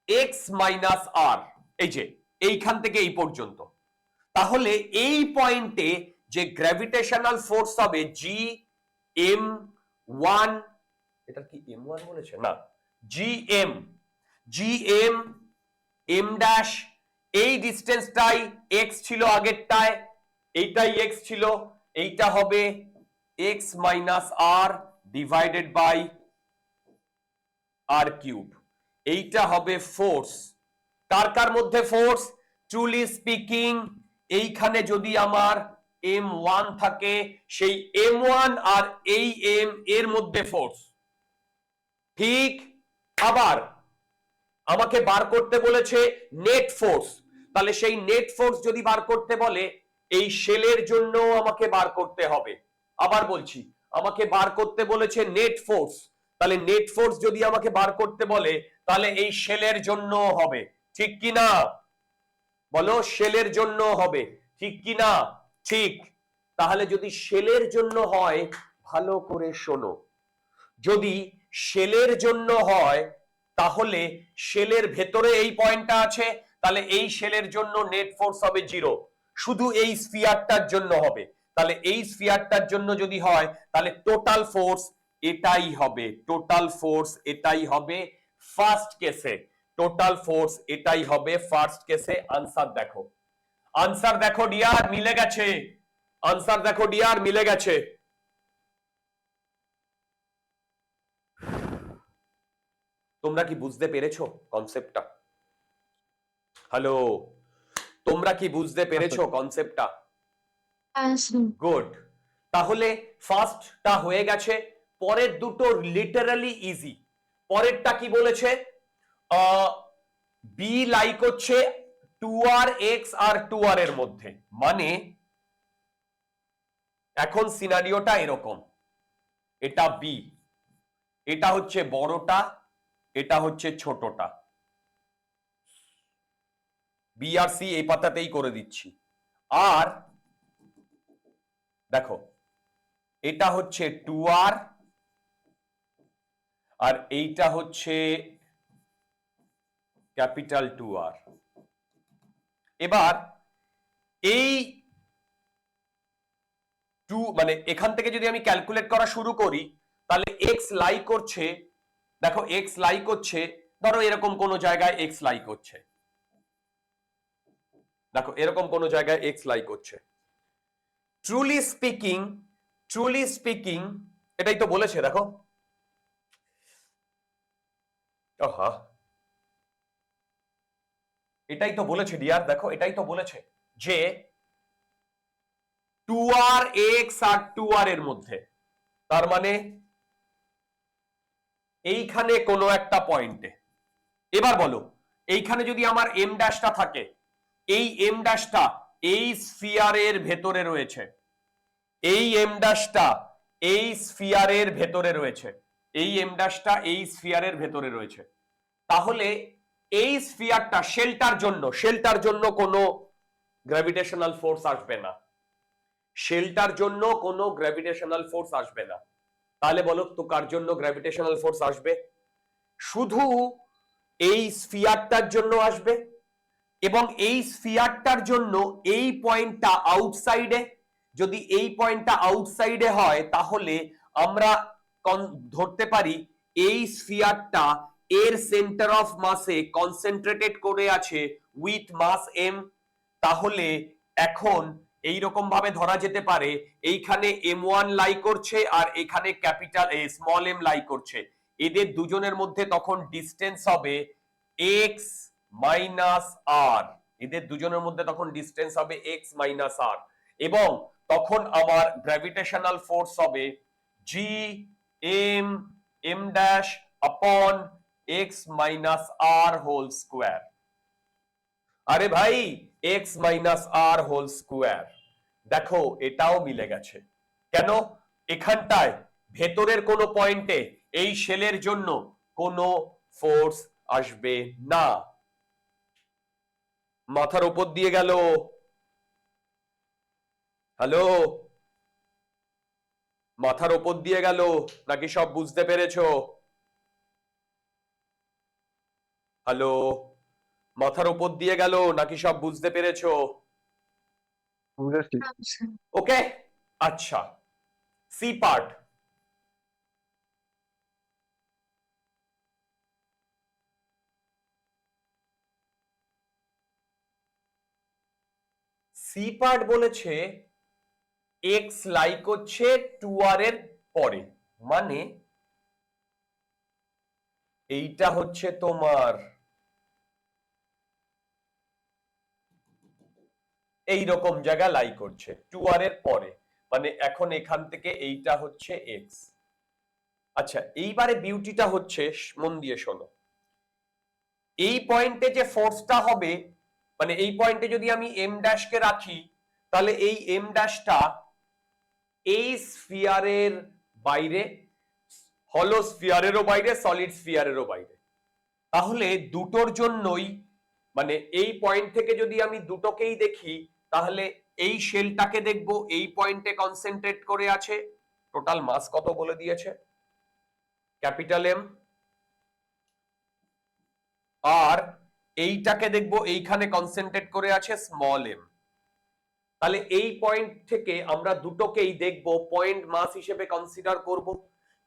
এক্স মাইনাস আর, এই যে এইখান থেকে এই পর্যন্ত। তাহলে এই পয়েন্টে যে গ্র্যাভিটেশনাল ফোর্স হবে জি এম ওয়ান, এটা কি m1 বলেছে না, জি এম এম ড্যাশ, এই ডিস্টেন্সটাই এক্স ছিল আগেরটায়, এইটাই এক্স ছিল, এইটা হবে X minus R divided by R cube. এইটা হবে ফোর্স। কার কার মধ্যে ফোর্স? ট্রুলি স্পিকিং এইখানে যদি আমার m1 থাকে, সেই m1 আর এই m এর মধ্যে ফোর্স। ঠিক, আবার আমাকে বার করতে বলেছে নেট ফোর্স। তাহলে সেই নেট ফোর্স যদি বার করতে বলে এই শেলের জন্য আমাকে বার করতে হবে। আবার বলছি, আমাকে বার করতে বলেছে নেট ফোর্স, তাহলে নেট ফোর্স যদি আমাকে বার করতে বলে তাহলে এই শেলের জন্য হবে, ঠিক কি না? বলো, শেলের জন্য হবে, ঠিক কি না? ঠিক। তাহলে যদি শেলের জন্য হয়, ভালো করে শোনো, যদি শেলের জন্য হয় তাহলে শেলের ভেতরে এই পয়েন্টটা আছে, তাহলে এই শেলের জন্য নেট ফোর্স হবে 0, শুধু এই স্ফিয়ারটার জন্য হবে। তাহলে এই স্ফিয়ারটার জন্য যদি হয় তাহলে টোটাল ফোর্স এটাই হবে, টোটাল ফোর্স এটাই হবে ফার্স্ট কেসে, টোটাল ফোর্স এটাই হবে ফার্স্ট কেসে। আনসার দেখো, আনসার দেখো ডিয়ার, মিলে গেছে, আনসার দেখো ডিয়ার, মিলে গেছে। তোমরা কি বুঝতে পেরেছো কনসেপ্টটা? হ্যালো, তোমরা কি বুঝতে পেরেছো কনসেপ্টটা? গুড। তাহলে ফার্স্টটা হয়ে গেছে, পরের দুটো লিটারালি ইজি। পরেরটা কি বলেছে? বি লাইক হচ্ছে 2r x আর 2r এর মধ্যে, মানে এখন সিনারিওটা এরকম, এটা বি, এটা হচ্ছে বড়টা, এটা হচ্ছে ছোটটা, বি আর সি এই পাতাতেই করে দিচ্ছি। আর দেখো, এটা হচ্ছে 2r আর এইটা হচ্ছে ক্যাপিটাল 2r। এবার এই 2 মানে এখান থেকে যদি আমি ক্যালকুলেট করা শুরু করি তাহলে x লাই করছে, দেখো x লাই করছে, ধরো এরকম কোন জায়গায় x লাই করছে, দেখো এরকম কোন জায়গায় x লাই করছে। ট্রুলি স্পিকিং এটাই তো বলেছে, দেখো এটাই তো বলেছে ডিয়ার, দেখো এটাই তো বলেছে যে 2r x আর 2r এর মধ্যে, তার মানে এইখানে কোনো একটা পয়েন্টে। এবার বলো, এইখানে যদি আমার এম ড্যাশটা থাকে, এই এম ড্যাশটা এই স্ফিয়ারের ভেতরে রয়েছে, এই এম ড্যাশটা এই স্ফিয়ারের ভেতরে রয়েছে, এই এম ড্যাশটা এই স্ফিয়ারের ভেতরে রয়েছে, তাহলে এই স্ফিয়ারটা শেলটার জন্য কোনো গ্র্যাভিটেশনাল ফোর্স আসবে না, শেলটার জন্য কোনো গ্র্যাভিটেশনাল ফোর্স আসবে না। তাহলে বলো তো কার জন্য গ্র্যাভিটেশনাল ফোর্স আসবে? শুধু এই স্ফিয়ারটার জন্য আসবে, এবং এই স্ফিয়ারটার জন্য এই পয়েন্টটা আউটসাইডে, যদি এই পয়েন্টটা আউটসাইডে হয় তাহলে আমরা ধরতে পারি এই স্ফিয়ারটা এর সেন্টার অফ মাসে কনসেন্ট্রেটেড করে আছে উইথ মাস m। তাহলে এখন এই রকম ভাবে ধরা যেতে পারে এইখানে m1 লাই করছে আর এখানে ক্যাপিটাল স্মল m লাই করছে, এদের দুজনের মধ্যে তখন ডিসটেন্স হবে x মাইনাস r, এদের দুজনের মধ্যে তখন ডিসটেন্স হবে x মাইনাস r, এবং তখন আমার গ্র্যাভিটেশনাল ফোর্স হবে g m m dash upon x minus r whole square. আরে ভাই, x minus r whole square, দেখো এটাও মিলে গেছে। কেন? এখানটায় ভেতরের কোনো পয়েন্টে এই শেলের জন্য কোনো ফোর্স আসবে না। মাথার উপর দিয়ে গেল? হ্যালো, মাথার উপর দিয়ে গেল নাকি সব বুঝতে পেরেছো? হ্যালো, মাথার উপর দিয়ে গেল নাকি সব বুঝতে পেরেছো? ওকে, আচ্ছা, সি পার্ট। সি পার্ট বলেছে এক্স লাইক হচ্ছে 2r এর পরে, মানে এইটা হচ্ছে তোমার এই রকম জায়গা লাই করছে 2r এর পরে, মানে এখন এখান থেকে এইটা হচ্ছে এক্স। আচ্ছা, এইবারে বিউটিটা হচ্ছে, মন দিয়ে শোনো, এই পয়েন্টে যে ফোর্সটা হবে মানে এই পয়েন্টে যদি আমি এম ড্যাশকে রাখি তাহলে এই এম ড্যাশটা এই স্ফিয়ারের বাইরে, হলো স্ফিয়ারেরও বাইরে, সলিড স্ফিয়ারেরও বাইরে। তাহলে দুটোর জন্যই মানে এই পয়েন্ট থেকে যদি আমি দুটোকেই দেখি তাহলে এই শেলটাকে দেখব এই পয়েন্টে কনসেন্ট্রেট করে আছে, টোটাল মাস কত বলে দিয়েছে ক্যাপিটাল এম, আর এইটাকে দেখব এইখানে কনসেন্ট্রেট করে আছে স্মল এম। তাহলে এই পয়েন্ট থেকে আমরা দুটোকেই দেখব পয়েন্ট মাস হিসেবে কনসিডার করব।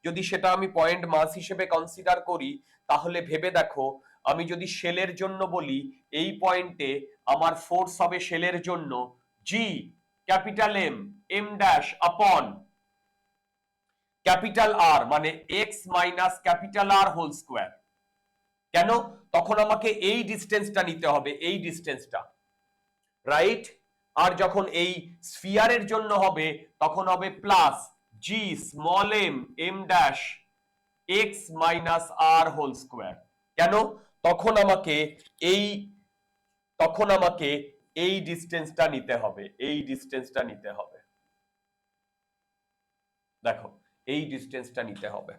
যদি সেটা আমি পয়েন্ট মাস হিসেবে কনসিডার করি তাহলে ভেবে দেখো, আমি যদি শেলের জন্য বলি এই পয়েন্টে আমার ফোর্স হবে শেলের জন্য G capital M M dash upon capital R, মানে X minus capital R whole square. কেন? তখন আমাকে এই ডিস্টেন্সটা নিতে হবে, এই ডিস্টেন্সটা, রাইট? আর যখন এই স্ফিয়ারের জন্য হবে তখন হবে plus G small M M dash X minus R whole square. কেন? তখন আমাকে এই ডিস্টেন্সটা নিতে হবে, এই ডিস্টেন্সটা নিতে হবে, দেখো এই ডিস্টেন্সটা নিতে হবে।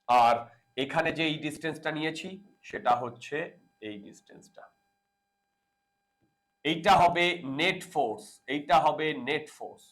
আর এখানে যে এই ডিস্টেন্সটা নিয়েছি সেটা হচ্ছে এই ডিস্টেন্সটা। এইটা হবে নেট ফোর্স, এইটা হবে নেট ফোর্স।